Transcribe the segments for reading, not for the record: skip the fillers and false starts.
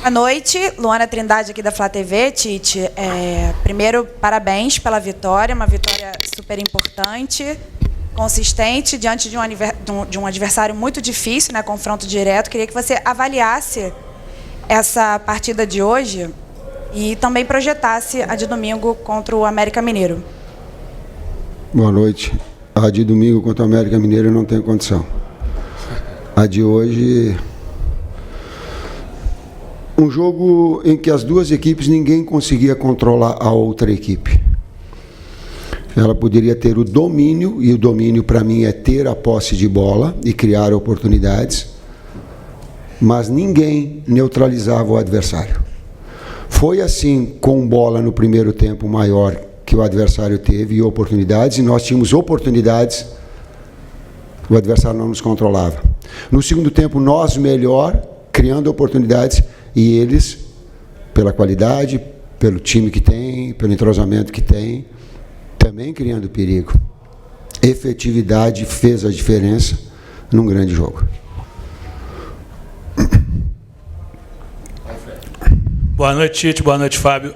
Boa noite, Luana Trindade aqui da Flá TV. Tite, primeiro, parabéns pela vitória, uma vitória super importante, consistente, diante de um adversário muito difícil, né, confronto direto. Queria que você avaliasse essa partida de hoje e também projetasse a de domingo contra o América Mineiro. Boa noite. A de domingo contra o América Mineiro eu não tenho condição. A de hoje... um jogo em que as duas equipes ninguém conseguia controlar a outra equipe. Ela poderia ter o domínio, e o domínio para mim é ter a posse de bola e criar oportunidades, mas ninguém neutralizava o adversário. Foi assim com bola no primeiro tempo maior que o adversário teve e oportunidades, e nós tínhamos oportunidades, o adversário não nos controlava. No segundo tempo, nós melhor, criando oportunidades, e eles, pela qualidade, pelo time que tem, pelo entrosamento que tem, também criando perigo. Efetividade fez a diferença num grande jogo. Boa noite, Tite. Boa noite, Fábio.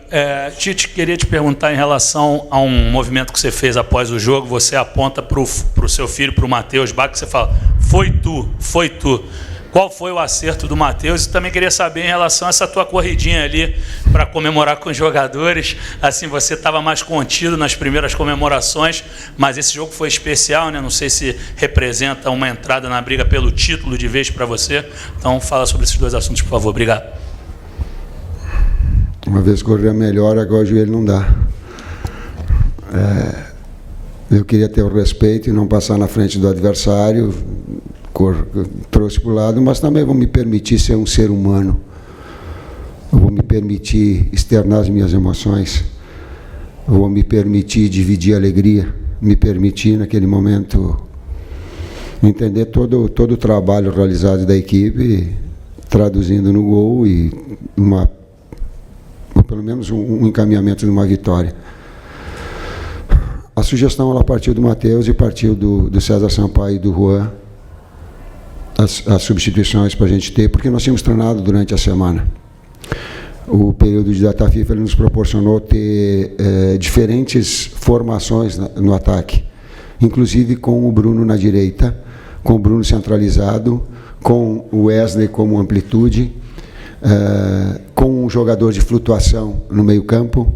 Tite, queria te perguntar em relação a um movimento que você fez após o jogo. Você aponta para o seu filho, para o Matheus Bach, que você fala, foi tu, foi tu. Qual foi o acerto do Matheus? E também queria saber em relação a essa tua corridinha ali para comemorar com os jogadores. Assim, você estava mais contido nas primeiras comemorações, mas esse jogo foi especial, né? Não sei se representa uma entrada na briga pelo título de vez para você. Então, fala sobre esses dois assuntos, por favor. Obrigado. Uma vez correr melhor, agora o joelho não dá. Eu queria ter o respeito e não passar na frente do adversário. Trouxe para o lado, mas também vou me permitir ser um ser humano. Eu vou me permitir externar as minhas emoções. Eu vou me permitir dividir a alegria. Me permitir, naquele momento, entender todo o trabalho realizado da equipe, traduzindo no gol e ou pelo menos um encaminhamento de uma vitória. A sugestão ela partiu do Matheus e partiu do César Sampaio e do Juan. As substituições para a gente ter, porque nós tínhamos treinado durante a semana. O período de data FIFA ele nos proporcionou ter diferentes formações no ataque, inclusive com o Bruno na direita, com o Bruno centralizado, com o Wesley como amplitude, com um jogador de flutuação no meio-campo,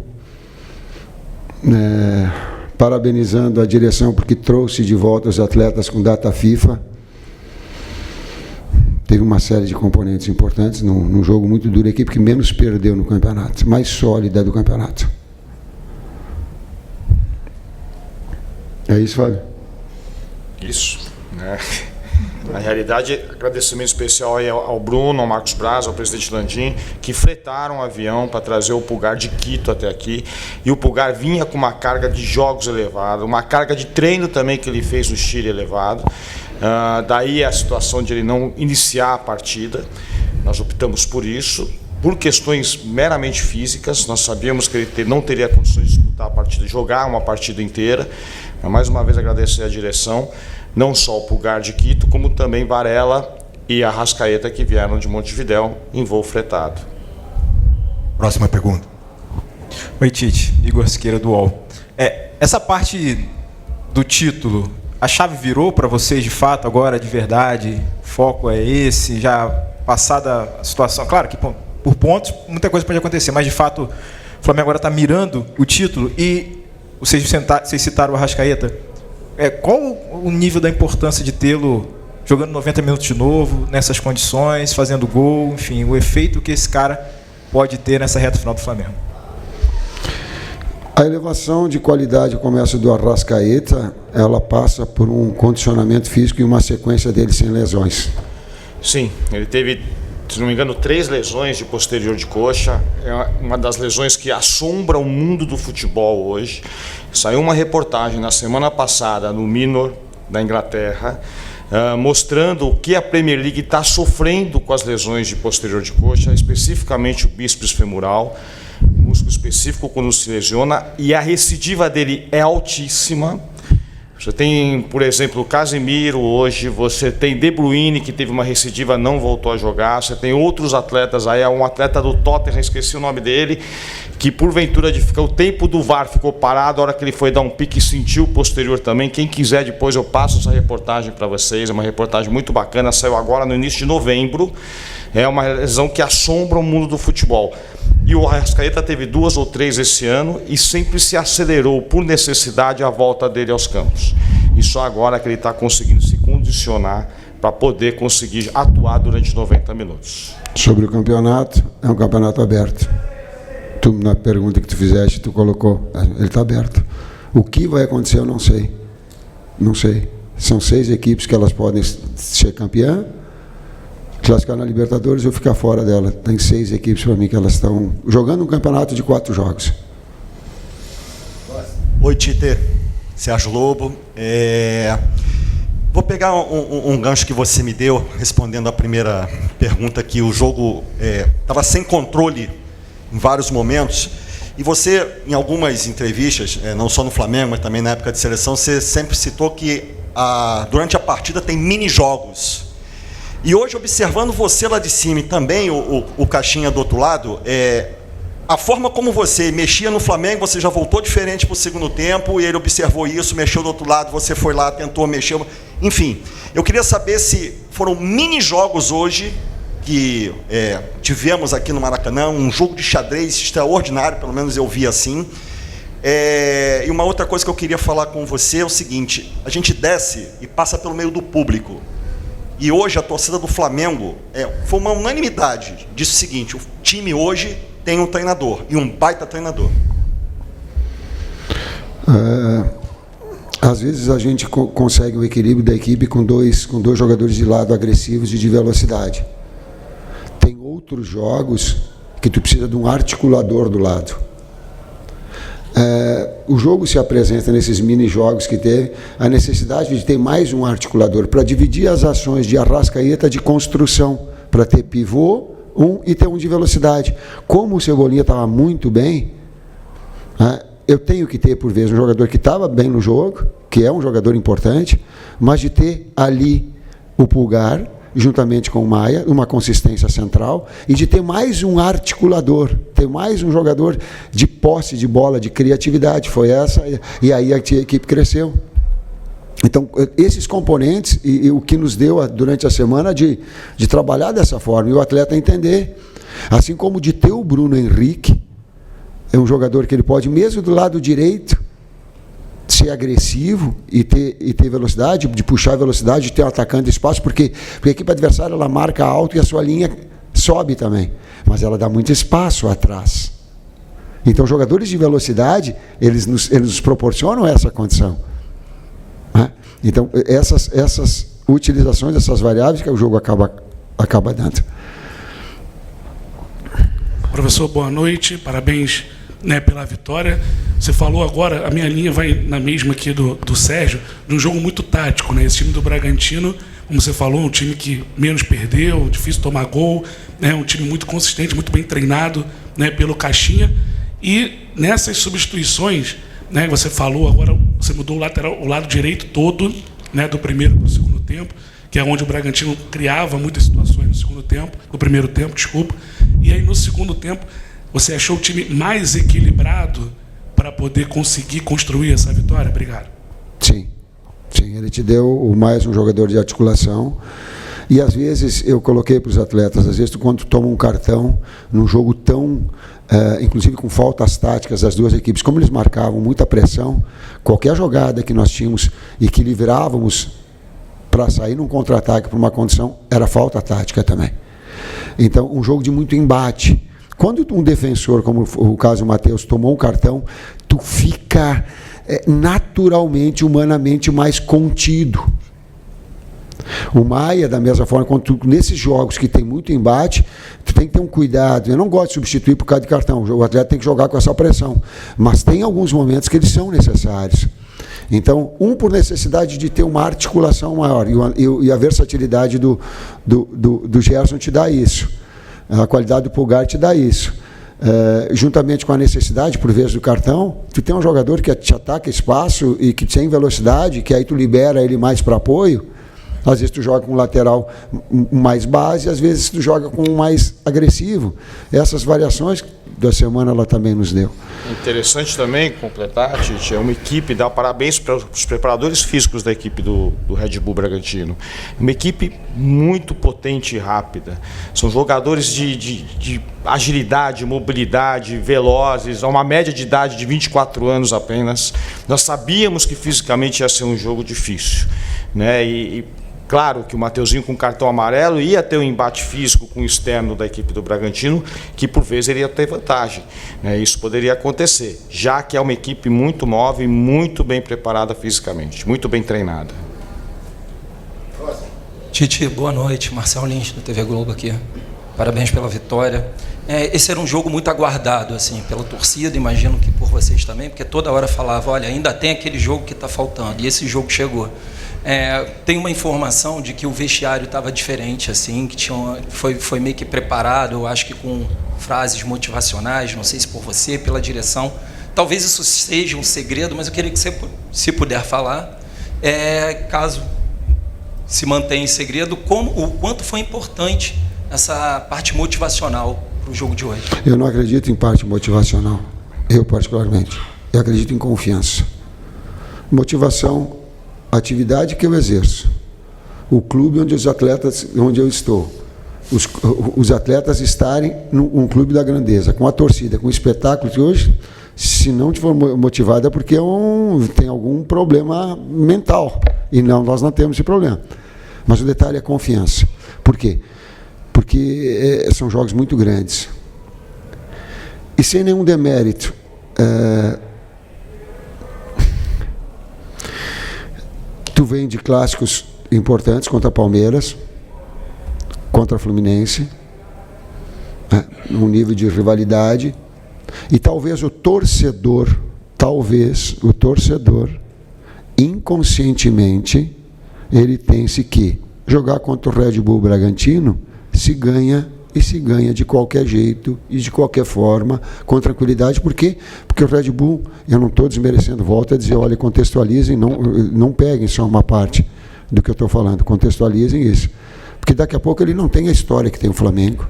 parabenizando a direção porque trouxe de volta os atletas com data FIFA. Teve uma série de componentes importantes num jogo muito duro, a equipe que menos perdeu no campeonato, mais sólida do campeonato. É isso, Fábio? Isso. Né? Na realidade, agradecimento especial aí ao Bruno, ao Marcos Braz, ao presidente Landim, que fretaram o avião para trazer o Pulgar de Quito até aqui. E o Pulgar vinha com uma carga de jogos elevada, uma carga de treino também que ele fez no Chile elevado. Daí a situação de ele não iniciar a partida. Nós optamos por isso, por questões meramente físicas. Nós sabíamos que ele não teria condições de disputar a partida, jogar uma partida inteira. Mas, mais uma vez, agradecer a direção, não só o Pulgar de Quito, como também Varela e a Arrascaeta, que vieram de Montevidéu em voo fretado. Próxima pergunta. Oi, Tite. Igor Siqueira, do UOL. Essa parte do título, a chave virou para vocês de fato agora, de verdade? O foco é esse? Já passada a situação? Claro que por pontos muita coisa pode acontecer, mas de fato o Flamengo agora está mirando o título. E vocês citaram o Arrascaeta. Qual o nível da importância de tê-lo jogando 90 minutos de novo, nessas condições, fazendo gol, enfim, o efeito que esse cara pode ter nessa reta final do Flamengo? A elevação de qualidade começa do Arrascaeta, ela passa por um condicionamento físico e uma sequência dele sem lesões. Sim, ele teve, se não me engano, 3 lesões de posterior de coxa. É uma das lesões que assombra o mundo do futebol hoje. Saiu uma reportagem na semana passada no Minor, da Inglaterra, mostrando o que a Premier League está sofrendo com as lesões de posterior de coxa, especificamente o bíceps femoral, músculo específico quando se lesiona, e a recidiva dele é altíssima. Você tem, por exemplo, o Casemiro hoje, você tem De Bruyne, que teve uma recidiva, não voltou a jogar, você tem outros atletas aí, um atleta do Tottenham, esqueci o nome dele, que porventura o tempo do VAR ficou parado, a hora que ele foi dar um pique sentiu o posterior também. Quem quiser depois eu passo essa reportagem para vocês, é uma reportagem muito bacana, saiu agora no início de novembro, é uma lesão que assombra o mundo do futebol. E o Arrascaeta teve 2 ou 3 esse ano e sempre se acelerou por necessidade a volta dele aos campos. E só agora que ele está conseguindo se condicionar para poder conseguir atuar durante 90 minutos. Sobre o campeonato, é um campeonato aberto. Tu, na pergunta que tu fizeste, tu colocou, ele está aberto. O que vai acontecer eu não sei. Não sei. São 6 equipes que elas podem ser campeã, classificar na Libertadores ou ficar fora dela. Tem 6 equipes para mim que elas estão jogando um campeonato de 4 jogos. Oi, Tite. Sérgio Lobo. Vou pegar um gancho que você me deu, respondendo a primeira pergunta, que o jogo estava sem controle em vários momentos. E você, em algumas entrevistas, não só no Flamengo, mas também na época de seleção, você sempre citou que durante a partida tem mini-jogos. E hoje, observando você lá de cima e também o Caixinha do outro lado, a forma como você mexia no Flamengo, você já voltou diferente para o segundo tempo, e ele observou isso, mexeu do outro lado, você foi lá, tentou mexer. Enfim, eu queria saber se foram mini-jogos hoje que tivemos aqui no Maracanã, um jogo de xadrez extraordinário, pelo menos eu vi assim. E uma outra coisa que eu queria falar com você é o seguinte: a gente desce e passa pelo meio do público. E hoje a torcida do Flamengo foi uma unanimidade. Disse o seguinte: o time hoje tem um treinador, e um baita treinador. Às vezes a gente consegue o equilíbrio da equipe com dois jogadores de lado agressivos e de velocidade. Tem outros jogos que tu precisa de um articulador do lado. O jogo se apresenta nesses mini-jogos que teve, a necessidade de ter mais um articulador para dividir as ações de Arrascaeta de construção, para ter pivô, e ter um de velocidade. Como o Cebolinha estava muito bem, eu tenho que ter, por vezes, um jogador que estava bem no jogo, que é um jogador importante, mas de ter ali o Pulgar, juntamente com o Maia, uma consistência central, e de ter mais um articulador, ter mais um jogador de posse de bola, de criatividade. Foi essa, e aí a equipe cresceu. Então, esses componentes, e o que nos deu durante a semana de trabalhar dessa forma, e o atleta entender, assim como de ter o Bruno Henrique, é um jogador que ele pode, mesmo do lado direito, ser agressivo e ter velocidade, de puxar a velocidade, de ter um atacante espaço, porque a equipe adversária ela marca alto e a sua linha sobe também, mas ela dá muito espaço atrás. Então, jogadores de velocidade, eles nos proporcionam essa condição. Então, essas utilizações, essas variáveis que o jogo acaba dando. Professor, boa noite, parabéns pela vitória. Você falou agora, a minha linha vai na mesma aqui do Sérgio, de um jogo muito tático, né? Esse time do Bragantino, como você falou, um time que menos perdeu, difícil tomar gol, um time muito consistente, muito bem treinado, pelo Caixinha. E nessas substituições, você falou agora, você mudou o lado direito todo, do primeiro para o segundo tempo, que é onde o Bragantino criava muitas situações no primeiro tempo, desculpa. E aí no segundo tempo, você achou o time mais equilibrado para poder conseguir construir essa vitória? Obrigado. Sim, ele te deu mais um jogador de articulação. E às vezes, eu coloquei para os atletas, às vezes quando tu toma um cartão num jogo tão, inclusive com faltas táticas das duas equipes, como eles marcavam muita pressão, qualquer jogada que nós tínhamos e que livrávamos para sair num contra-ataque para uma condição, era falta tática também. Então, um jogo de muito embate. Quando um defensor, como o caso do Matheus, tomou um cartão, tu fica naturalmente, humanamente mais contido. O Maia, da mesma forma, nesses jogos que tem muito embate, tu tem que ter um cuidado. Eu não gosto de substituir por causa de cartão, o atleta tem que jogar com essa pressão, mas tem alguns momentos que eles são necessários. Então, por necessidade de ter uma articulação maior, e a versatilidade do Gerson te dá isso, a qualidade do Pulgar te dá isso. juntamente com a necessidade, por vezes, do cartão, tu tem um jogador que te ataca espaço e que tem velocidade, que aí tu libera ele mais para apoio. Às vezes tu joga com um lateral mais base, às vezes tu joga com um mais agressivo. Essas variações da semana ela também nos deu. Interessante também completar, Tite, é uma equipe, dá parabéns para os preparadores físicos da equipe do Red Bull Bragantino. Uma equipe muito potente e rápida. São jogadores de agilidade, mobilidade, velozes, a uma média de idade de 24 anos apenas. Nós sabíamos que fisicamente ia ser um jogo difícil, né? Claro que o Mateuzinho com cartão amarelo ia ter um embate físico com o externo da equipe do Bragantino, que por vezes ele ia ter vantagem, né? Isso poderia acontecer, já que é uma equipe muito móvel e muito bem preparada fisicamente, muito bem treinada. Tite, boa noite. Marcelo Lins, do TV Globo aqui. Parabéns pela vitória. Esse era um jogo muito aguardado, assim, pela torcida, imagino que por vocês também, porque toda hora falava, olha, ainda tem aquele jogo que está faltando, e esse jogo chegou. Tem uma informação de que o vestiário estava diferente, assim, que foi meio que preparado, eu acho que com frases motivacionais, não sei se por você, pela direção. Talvez isso seja um segredo, mas eu queria que você, se puder falar, caso se mantenha em segredo, o quanto foi importante essa parte motivacional para o jogo de hoje. Eu não acredito em parte motivacional, eu particularmente. Eu acredito em confiança. Motivação, a atividade que eu exerço, o clube onde eu estou, os atletas estarem num clube da grandeza, com a torcida, com o espetáculo que hoje, se não for motivado é porque tem algum problema mental, e nós não temos esse problema. Mas o detalhe é a confiança. Por quê? Porque são jogos muito grandes. E sem nenhum demérito, tu vem de clássicos importantes contra Palmeiras, contra Fluminense, num nível de rivalidade, e talvez o torcedor, inconscientemente, ele pense que jogar contra o Red Bull Bragantino se ganha de qualquer jeito e de qualquer forma, com tranquilidade. Por quê? Porque o Red Bull, eu não estou desmerecendo, volto a dizer, olha, contextualizem, não peguem só uma parte do que eu estou falando, contextualizem isso. Porque daqui a pouco ele não tem a história que tem o Flamengo,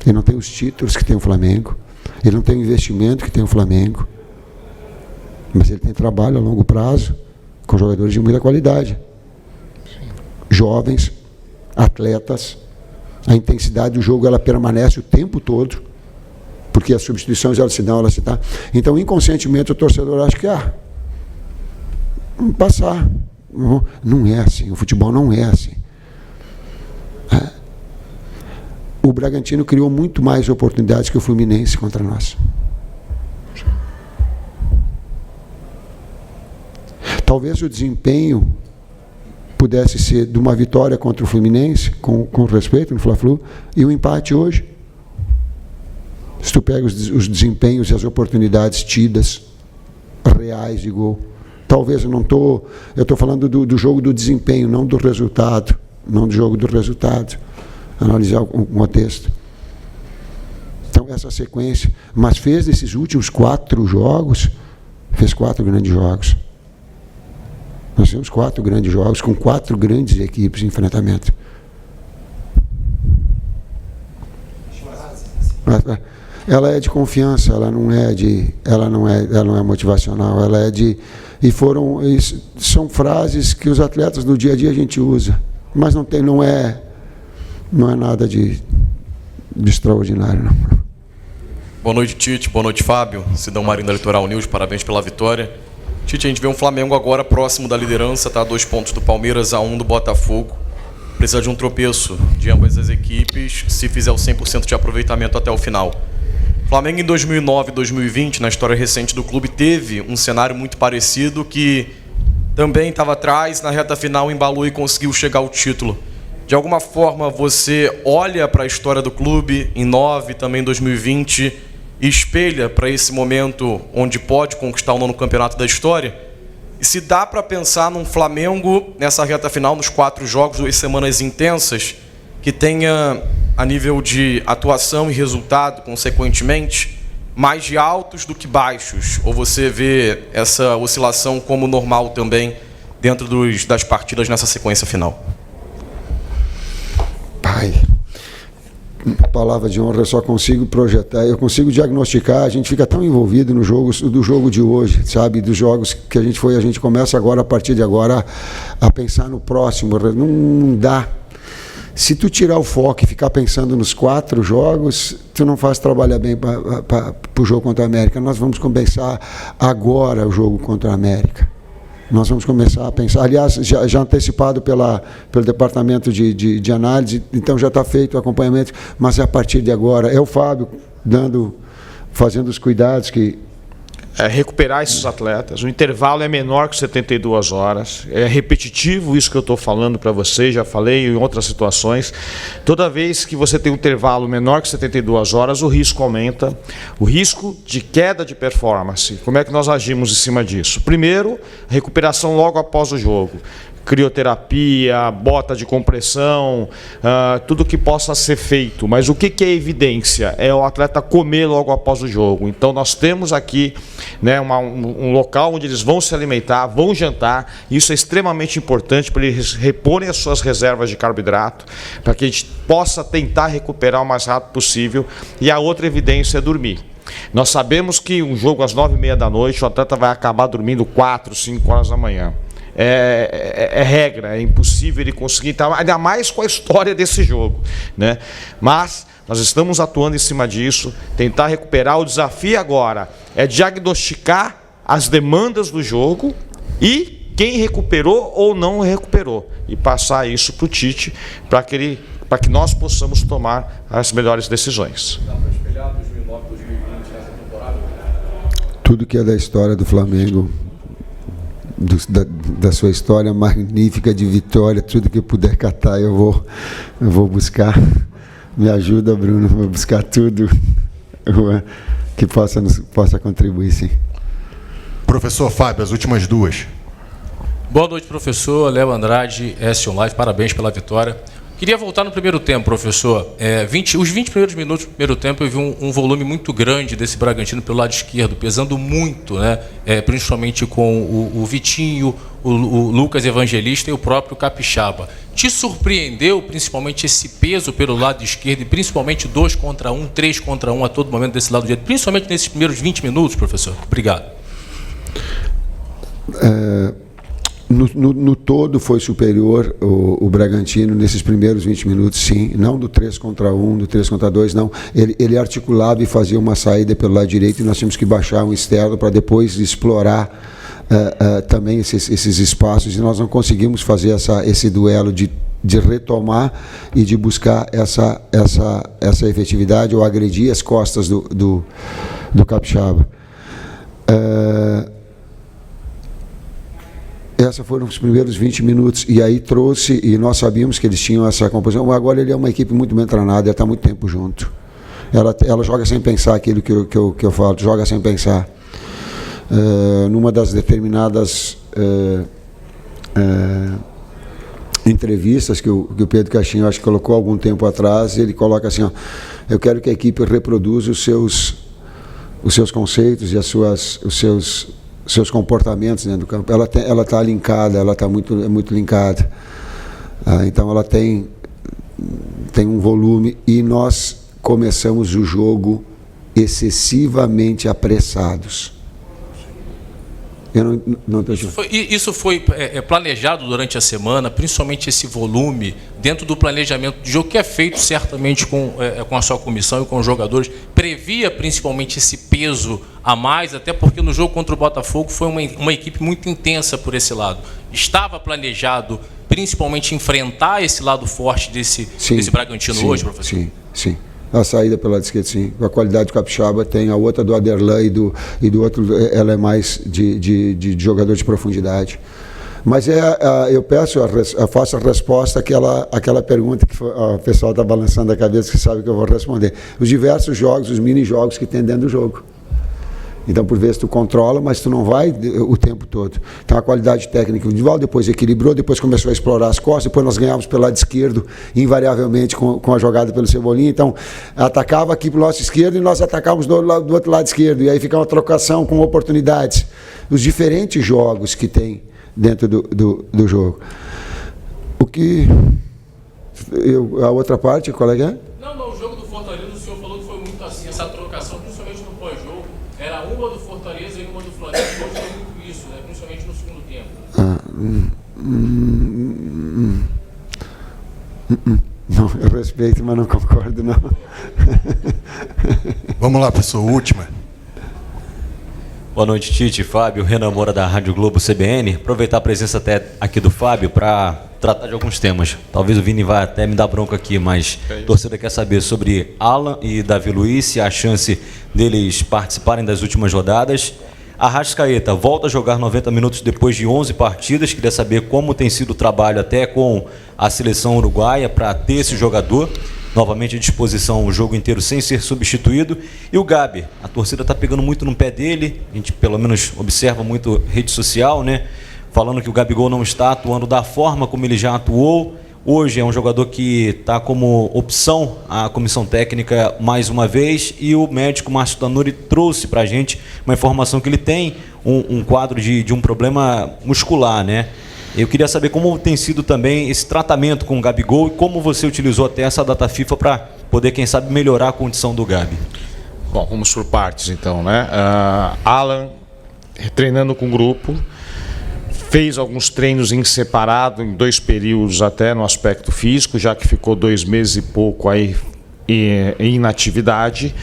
ele não tem os títulos que tem o Flamengo, ele não tem o investimento que tem o Flamengo, mas ele tem trabalho a longo prazo, com jogadores de muita qualidade. Jovens, atletas, a intensidade do jogo ela permanece o tempo todo, porque as substituições elas se dão, elas se dão. Então, inconscientemente, o torcedor acha que vamos passar. Não é assim, o futebol não é assim. O Bragantino criou muito mais oportunidades que o Fluminense contra nós. Talvez o desempenho pudesse ser de uma vitória contra o Fluminense, com respeito no Fla-Flu, e o empate hoje. Se tu pega os desempenhos e as oportunidades tidas, reais de gol. Talvez eu estou falando do jogo do desempenho, não do resultado, não do jogo do resultado. Analisar o contexto. Então, essa sequência, mas fez desses últimos 4 jogos, fez 4 grandes jogos. Nós temos 4 grandes jogos com 4 grandes equipes em enfrentamento. Ela é de confiança, ela não é motivacional, ela é de são frases que os atletas do dia a dia a gente usa, mas não é nada de extraordinário, não. Boa noite, Tite. Boa noite, Fábio. Sidão Marinho da Litoral News, parabéns pela vitória. Tite, a gente vê um Flamengo agora próximo da liderança, está a 2 pontos do Palmeiras, a 1 do Botafogo. Precisa de um tropeço de ambas as equipes, se fizer o 100% de aproveitamento até o final. Flamengo em 2009 e 2020, na história recente do clube, teve um cenário muito parecido, que também estava atrás, na reta final embalou e conseguiu chegar ao título. De alguma forma, você olha para a história do clube em 9, também em 2020, e espelha para esse momento onde pode conquistar o 9º campeonato da história? E se dá para pensar num Flamengo, nessa reta final, nos 4 jogos, 2 semanas intensas, que tenha a nível de atuação e resultado, consequentemente, mais de altos do que baixos? Ou você vê essa oscilação como normal também dentro das partidas nessa sequência final? Pai, palavra de honra, eu só consigo projetar, eu consigo diagnosticar, a gente fica tão envolvido no jogo, do jogo de hoje, sabe, dos jogos que a gente começa agora, a partir de agora, a pensar no próximo, não dá. Se tu tirar o foco e ficar pensando nos 4 jogos, tu não faz trabalhar bem para o jogo contra a América. Nós vamos começar agora o jogo contra a América. Nós vamos começar a pensar, aliás, já antecipado pelo departamento de análise, então já está feito o acompanhamento, mas é a partir de agora. É o Fábio fazendo os cuidados que... recuperar esses atletas. O intervalo é menor que 72 horas. É repetitivo isso que eu estou falando para vocês, já falei em outras situações. Toda vez que você tem um intervalo menor que 72 horas, o risco aumenta. O risco de queda de performance. Como é que nós agimos em cima disso? Primeiro, recuperação logo após o jogo. Crioterapia, bota de compressão, tudo que possa ser feito. Mas o que é evidência? É o atleta comer logo após o jogo. Então nós temos aqui, né, um local onde eles vão se alimentar, vão jantar. Isso é extremamente importante para eles reporem as suas reservas de carboidrato, para que a gente possa tentar recuperar o mais rápido possível. E a outra evidência é dormir. Nós sabemos que um jogo às 9h30 da noite, o atleta vai acabar dormindo 4, 5 horas da manhã. É regra, é impossível ele conseguir, ainda mais com a história desse jogo, né? Mas nós estamos atuando em cima disso, tentar recuperar. O desafio agora é diagnosticar as demandas do jogo e quem recuperou ou não recuperou, e passar isso para o Tite, para que nós possamos tomar as melhores decisões. Dá para espelhar 2009, 2020 nessa temporada? Tudo que é da história do Flamengo, da sua história magnífica de vitória, tudo que eu puder catar, eu vou buscar. Me ajuda, Bruno, vou buscar tudo que possa contribuir, sim. Professor Fábio, as últimas 2. Boa noite, professor. Léo Andrade, S1 Live, parabéns pela vitória. Queria voltar no primeiro tempo, professor. Os 20 primeiros minutos do primeiro tempo eu vi um volume muito grande desse Bragantino pelo lado esquerdo, pesando muito, né? Principalmente com o Vitinho, o Lucas Evangelista e o próprio Capixaba. Te surpreendeu principalmente esse peso pelo lado esquerdo e principalmente 2 contra 1, 3 contra 1 a todo momento desse lado direito, principalmente nesses primeiros 20 minutos, professor? Obrigado. No todo foi superior o Bragantino nesses primeiros 20 minutos, sim. Não do 3 contra 1, do 3 contra 2, não. Ele articulava e fazia uma saída pelo lado direito e nós tínhamos que baixar um externo para depois explorar também esses espaços, e nós não conseguimos fazer esse duelo de retomar e de buscar essa efetividade ou agredir as costas do Capixaba. Esses foram os primeiros 20 minutos, e aí trouxe, e nós sabíamos que eles tinham essa composição. Agora ele é uma equipe muito bem treinada, ela está muito tempo junto. Ela joga sem pensar aquilo que eu falo, joga sem pensar. Numa das determinadas entrevistas que o Pedro Caixinha, acho que colocou algum tempo atrás, ele coloca assim, ó, eu quero que a equipe reproduza os seus conceitos e os seus comportamentos dentro do campo. Ela está linkada, ela está muito linkada. Então ela tem um volume, e nós começamos o jogo excessivamente apressados. Isso foi planejado durante a semana, principalmente esse volume, dentro do planejamento de jogo, que é feito certamente com a sua comissão e com os jogadores. Previa principalmente esse peso a mais, até porque no jogo contra o Botafogo foi uma equipe muito intensa por esse lado. Estava planejado principalmente enfrentar esse lado forte desse Bragantino hoje, professor? Sim. A saída pela esquerda, sim. A qualidade do Capixaba tem, a outra do Aderlan e do outro, ela é mais de jogador de profundidade. Mas eu faço a resposta àquela pergunta que o pessoal está balançando a cabeça, que sabe que eu vou responder. Os diversos jogos, os mini-jogos que tem dentro do jogo. Então, por vezes, tu controla, mas tu não vai o tempo todo. Então, a qualidade técnica individual, depois equilibrou, depois começou a explorar as costas, depois nós ganhávamos pelo lado esquerdo, invariavelmente, com a jogada pelo Cebolinha. Então, atacava aqui pelo nosso esquerdo e nós atacávamos do outro lado esquerdo. E aí fica uma trocação com oportunidades. Os diferentes jogos que tem dentro do jogo. O que... a outra parte, qual é que é? Não, o jogo do Fortaleza, o senhor falou que foi muito assim, essa trocação, principalmente no pós-jogo, era uma do Fortaleza e uma do Flamengo, hoje foi muito isso, né? Principalmente no segundo tempo. Não, eu respeito, mas não concordo, não. Vamos lá, pessoal, última. Boa noite, Tite, Fábio, Renan Moura da Rádio Globo CBN. Aproveitar a presença até aqui do Fábio para tratar de alguns temas. Talvez o Vini vá até me dar bronca aqui, mas a torcida quer saber sobre Alan e Davi Luiz, se há a chance deles participarem das últimas rodadas. Arrascaeta volta a jogar 90 minutos depois de 11 partidas. Queria saber como tem sido o trabalho até com a seleção uruguaia para ter esse jogador novamente à disposição o jogo inteiro sem ser substituído. E o Gabi, a torcida está pegando muito no pé dele, a gente pelo menos observa muito rede social, né? Falando que o Gabigol não está atuando da forma como ele já atuou. Hoje é um jogador que está como opção à comissão técnica mais uma vez, e o médico Márcio Tanuri trouxe para a gente uma informação que ele tem um quadro de um problema muscular, né? Eu queria saber como tem sido também esse tratamento com o Gabigol e como você utilizou até essa data FIFA para poder, quem sabe, melhorar a condição do Gabi. Bom, vamos por partes então, né? Alan treinando com o grupo, fez alguns treinos em separado, em 2 períodos até no aspecto físico, já que ficou 2 meses e pouco aí em inatividade.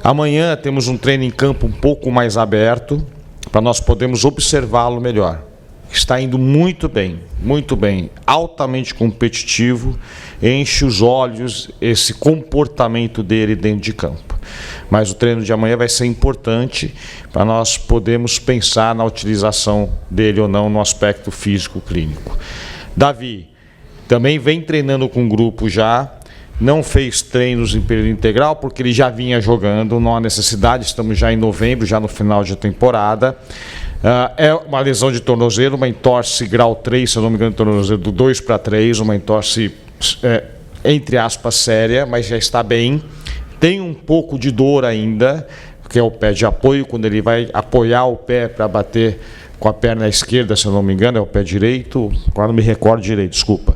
Amanhã temos um treino em campo um pouco mais aberto, para nós podermos observá-lo melhor. Está indo muito bem, altamente competitivo, enche os olhos esse comportamento dele dentro de campo. Mas o treino de amanhã vai ser importante para nós podermos pensar na utilização dele ou não no aspecto físico clínico. Davi também vem treinando com o grupo já, não fez treinos em período integral porque ele já vinha jogando, não há necessidade, estamos já em novembro, já no final de temporada. É uma lesão de tornozelo, uma entorse grau 3, se eu não me engano, tornozelo do 2 para 3, uma entorse, entre aspas, séria, mas já está bem. Tem um pouco de dor ainda, que é o pé de apoio, quando ele vai apoiar o pé para bater com a perna esquerda, se eu não me engano, é o pé direito, agora não me recordo direito, desculpa.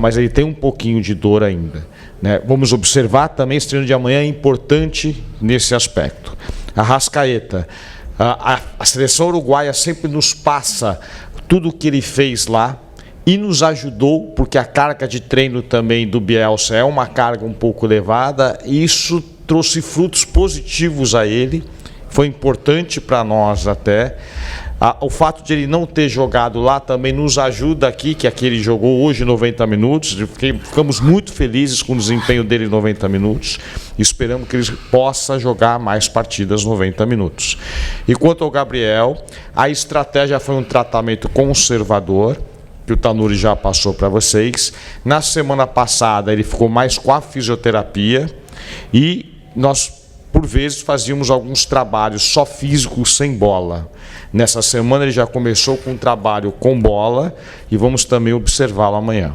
Mas ele tem um pouquinho de dor ainda, né? Vamos observar também, esse treino de amanhã é importante nesse aspecto. Arrascaeta. A seleção uruguaia sempre nos passa tudo o que ele fez lá e nos ajudou, porque a carga de treino também do Bielsa é uma carga um pouco elevada, e isso trouxe frutos positivos a ele, foi importante para nós até. O fato de ele não ter jogado lá também nos ajuda aqui, que aqui ele jogou hoje 90 minutos, ficamos muito felizes com o desempenho dele em 90 minutos, esperamos que ele possa jogar mais partidas 90 minutos. E quanto ao Gabriel, a estratégia foi um tratamento conservador, que o Tanuri já passou para vocês. Na semana passada ele ficou mais com a fisioterapia, e nós por vezes fazíamos alguns trabalhos só físicos sem bola. Nessa semana ele já começou com um trabalho com bola e vamos também observá-lo amanhã.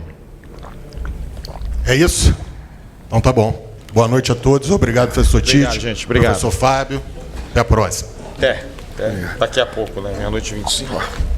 É isso? Então tá bom. Boa noite a todos. Obrigado, professor Tite. Gente. Obrigado. Professor Fábio. Até a próxima. Até daqui a pouco, né? Meia-noite e 25.